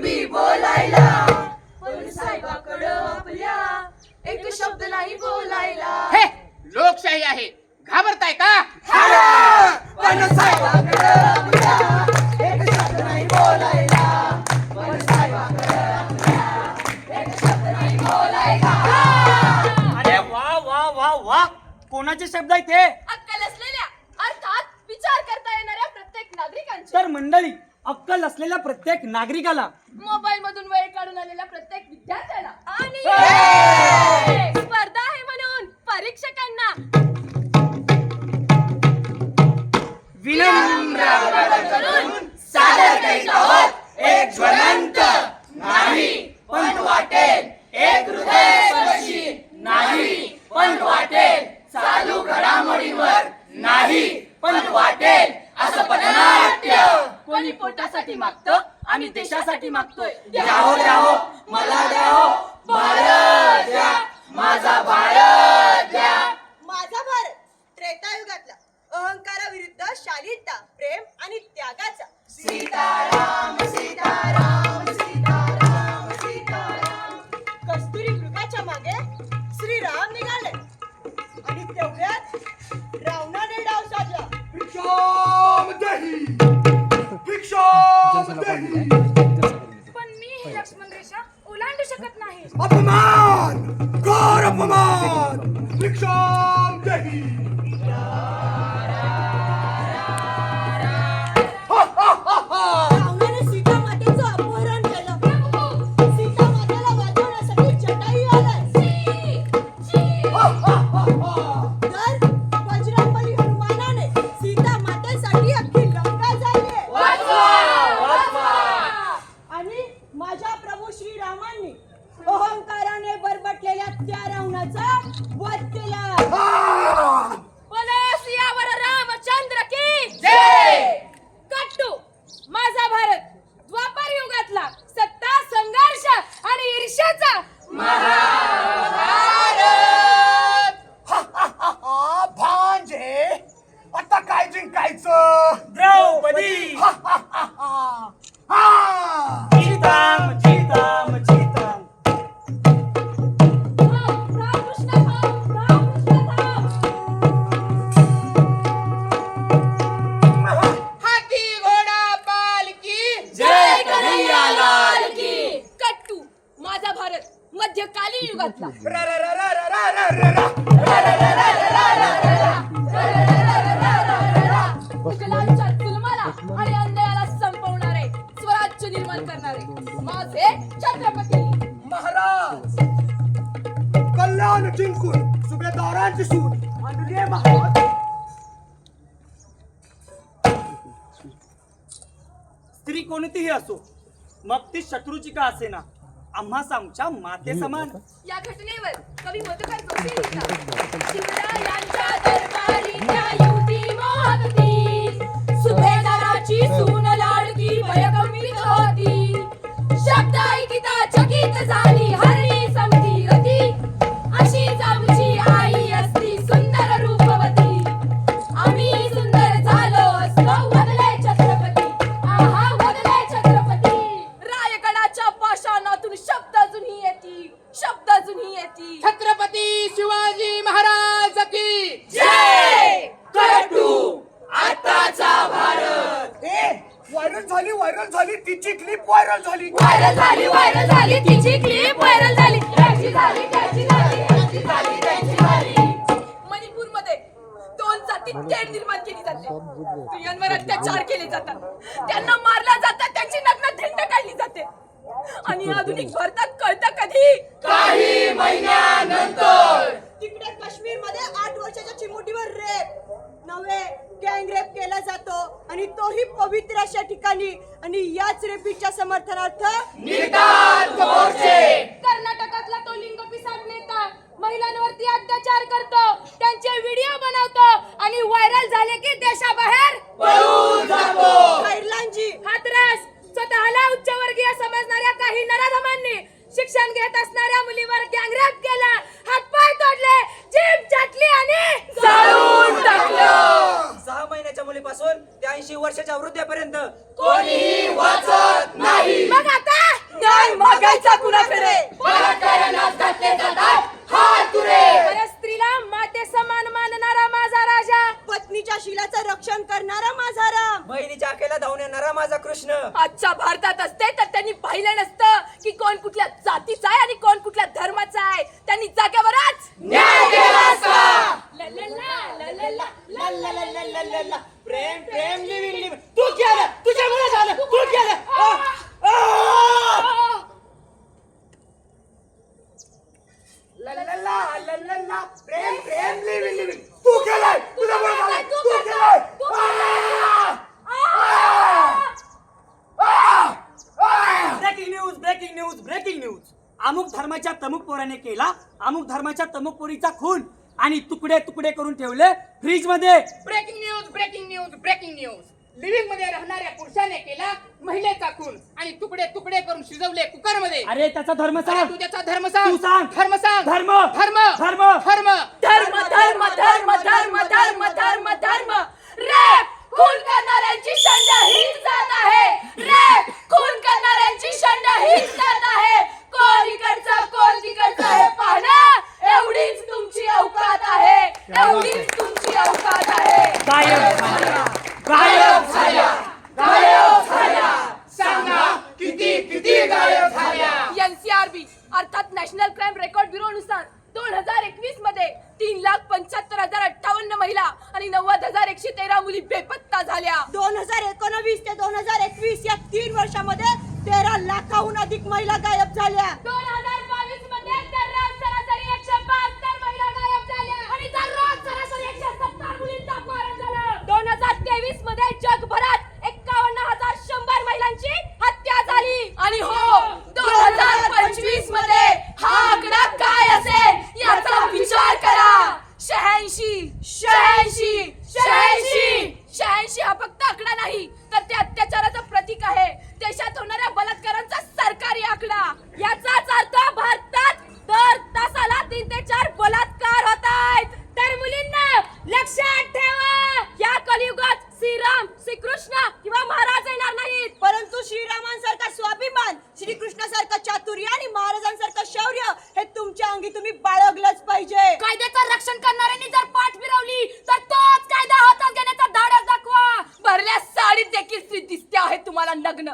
बी बोलायला, पण साहेबाकडं आपल्या एक शब्द नाही बोलायला. हे लोकशाही आहे, घाबरताय का? पण साहेबाकडं आपल्या एक शब्द नाही बोलायला, पण साहेबाकडं आपल्या एक शब्द नाही बोलायला. अरे वा वा वा वा, कोणाचे शब्द आहेत हे? अक्कल असलेल्या अर्थात विचार करता येणाऱ्या प्रत्येक नागरिकांचे. तर मंडळी, अक्कल असलेल्या प्रत्येक नागरिकाला, मोबाईल मधून वेळ काढून आलेल्या प्रत्येक विद्यार्थ्याला आणि स्पर्धा आहे म्हणून परीक्षकांना विनम्र आवाहन करून सादर करीत आहोत एक ज्वलंत नाही पण वाटेल, एक हृदयस्पर्शी नाही पण वाटेल, चालू घडामोडींवर नाही पण वाटेल असं पथनाट्य. कोणी पोटासाठी मागतं, आम्ही देशासाठी मागतोय. द्याहो द्याहो मला द्याहो भारत द्या, माझा भारत द्या. माझा भारत त्रेतायुगातला, अहंकाराविरुद्ध शालीनता, प्रेम आणि त्यागाचा. सीताराम सीताराम सीताराम सीताराम. कस्तुरी मृगाच्या मागे श्रीराम निघाले आणि तेवढ्यात रावणाने डाव साधला. पण मी ही लक्ष्मण रेषा ओलांडू शकत नाही. अपमान, घोर अपमान. भिक्षाम देही. रावणाने सीता मातेचं अपहरण केलं. सीता मातेला वाचवण्यासाठी जटायू आलाय. तर बजरंगबली हनुमानाने सीता मातेसाठी अख्खी लंका झाली. आणि माझ्या प्रभू श्रीरामांनी अहंकाराने बरबटलेल्या त्या रावणाचा वध केला. बोले सियावर रामचंद्र की जय. कट्टू माझा भारत द्वापर युगातला सत्ता, संघर्ष आणि ईर्ष्याचा भांजे, आता काय जिंकायचं? द्रौपदी. जीताम जीताम जीताम. रामकृष्ण थांब, रामकृष्ण थांब. हाती घोडा पालकी जय कन्हैया लाल की. कट्टू माझा भारत मध्यकालीन युगातला मुघलांच्या जुलमाला आणि अन्यायाला संपवणारे, स्वराज्य निर्माण करणारे माझे छत्रपती. महाराज, कल्याण जिंकून सुभेदारांची सून आणली महाराज. स्त्री कोणतीही असो, मग ती शत्रूची का असेना, आम्हास आमच्या माते समान. या घटनेवर कवी मधुकर जोशी लिहितात. शिवरायांच्या दरबारी त्या युवती मोहकती, सुभेदाराची सून लाडकी भयगंभीर होती. शब्द ऐकिता चकित झाली हरणी समधी रती, अशीच आमची आई असती सुंदर रूपवती. आम्ही सुंदर झालो असतो वदले छत्रपती, आहा वदले छत्रपती. रायगडाच्या पाषाणातून शब्द अजूनही येती, शब्द अजूनही येती. छत्रपती शिवाजी महाराज की जय. कट्टू आताचा भारत. व्हायरल झाली तिची क्लिप व्हायरल झाली. व्हायरल झाली तिची क्लिप व्हायरल झाली. त्याची झाली त्याची झाली त्याची झाली त्याची झाली. मणिपूरमध्ये दोन जाती तेढ निर्माण केली जाते. स्त्रियांवर अत्याचार केले जातात, त्यांना मारलं जातं, त्यांची नग्न धिंड काढली जाते. आणि आधुनिक भारतात कळतं कधी? काही महिन्यानंतर. तिकडे काश्मीर मध्ये 8 वर्षाच्या चिमुटीवर रेप नव्हे गँग रेप केला जातो आणि तोही पवित्र अशा ठिकाणी. आणि याच रेपीच्या समर्थनार्थ कर्नाटकातला तो लिंग पिसाट नेता महिलांवरती अत्याचार करतो, त्यांचे व्हिडिओ बनवतो आणि व्हायरल झाले की देशाबाहेर पळून जातो. आयर्लंडची हातरास स्वतःला उच्चवर्गीय समजणाऱ्या काही नराधमांनी शिक्षण घेत असणाऱ्या मुलीवर गँगरेप केला, हातपाय तोडले, जीभ चाटली आणि जाळून टाकलं. 6 महिन्याच्या मुलीपासून ते 80 वर्षाच्या वृद्धेपर्यंत कोणीही वाचत नाही. मग आता न्याय मागायचा कुणाकडे? बलात्कारालाच घातले जातात हातुरे. अरे स्त्रीला माते समान मानणारा माझा राजा, पत्नीच्या शिलाचं रक्षण करणारा माझा राम, बहिणीच्या आखेला धावून येणारा माझा कृष्ण. आजच्या भारतात असते तर त्यांनी पाहिलं नसतं की कोण कुठल्या जातीचा आहे आणि कोण कुठल्या धर्माचा आहे. त्यांनी जाग्यावरच न्याय केला असता. प्रेम प्रेम लिव्हिंग लिव्हिंग तू केलं, तुझ्यामुळे झालं, तू केलं. प्रेम प्रेम लिव्हिंग लिव्हिंग तू केलाय, तुझ्यामुळे झालंय, तू केलाय. Breaking news breaking news breaking news. अमुक धर्माच्या तमुक पोराने केला अमुक धर्माच्या तमुक पोरीचा खून आणि तुकडे तुकडे करून ठेवले फ्रीज मध्ये. Breaking news breaking news breaking news. Living मध्ये राहणाऱ्या पुरुषाने केला महिलेचा खून आणि तुकडे तुकडे करून शिजवले कुकर मध्ये. अरे त्याचा धर्म सांग. तू त्याचा धर्म सांग. तू सांग. धर्म सांग. धर्म धर्म धर्म धर्म धर्म धर्म धर्म धर्म धर्म धर्म धर्म. रेप खून करणाऱ्यांची शंड हीच जात आहे. रेप खून करणाऱ्यांची शंड हीच जात आहे. कोण इकडचा कोण तिकडचा हे पाहणं एवढीच तुमची अवकात आहे. एवढीच तुमची अवकात आहे. गायब झाल्या गायब झाल्या गायब झाल्या. सांगा किती किती गायब झाल्या. एनसीआरबी अर्थात नॅशनल क्राईम रेकॉर्ड ब्युरो नुसार 2021 मध्ये 3,75,058 महिला आणि 90,113 मुली बेपत्ता झाल्या. 2019 ते 2021 या 3 वर्षामध्ये 13 लाखाहून अधिक महिला गायब झाल्या. 2022 मध्ये दररोज सरासरी 172 महिला गायब झाल्या आणि दररोज सरासरी 170 मुलींचा अपहरण झालं. 2023 मध्ये जगभरात 51,100 महिलांची हत्या झाली. आणि हो 2025 मध्ये हा आकडा काय असेल याचा विचार करा. 86 हा फक्त आकडा नाही तर ते अत्याचाराचं प्रतीक आहे. देशात होणाऱ्या बलात्कारांचा सरकारी आकडा. याचाच अर्थ भारतात दर तासाला 3 ते 4 बलात्कार होत आहेत. तर मुलींना लक्षात ठेवा, या कलियुगात श्रीराम श्रीकृष्ण किंवा महाराज येणार नाहीत, परंतु श्रीरामांसारखा स्वाभिमान, श्रीकृष्णासारखं चातुर्य आणि महाराजांसारखं शौर्य हे तुमच्या अंगी तुम्ही बाळगलंच पाहिजे. कायद्याचं रक्षण करणाऱ्यांनी जर पाठ फिरवली तर तोच कायदा हातात घेण्याचा धाडस दाखवा. भरल्या साडीत देखील स्त्री दिसते आहे तुम्हाला नग्न.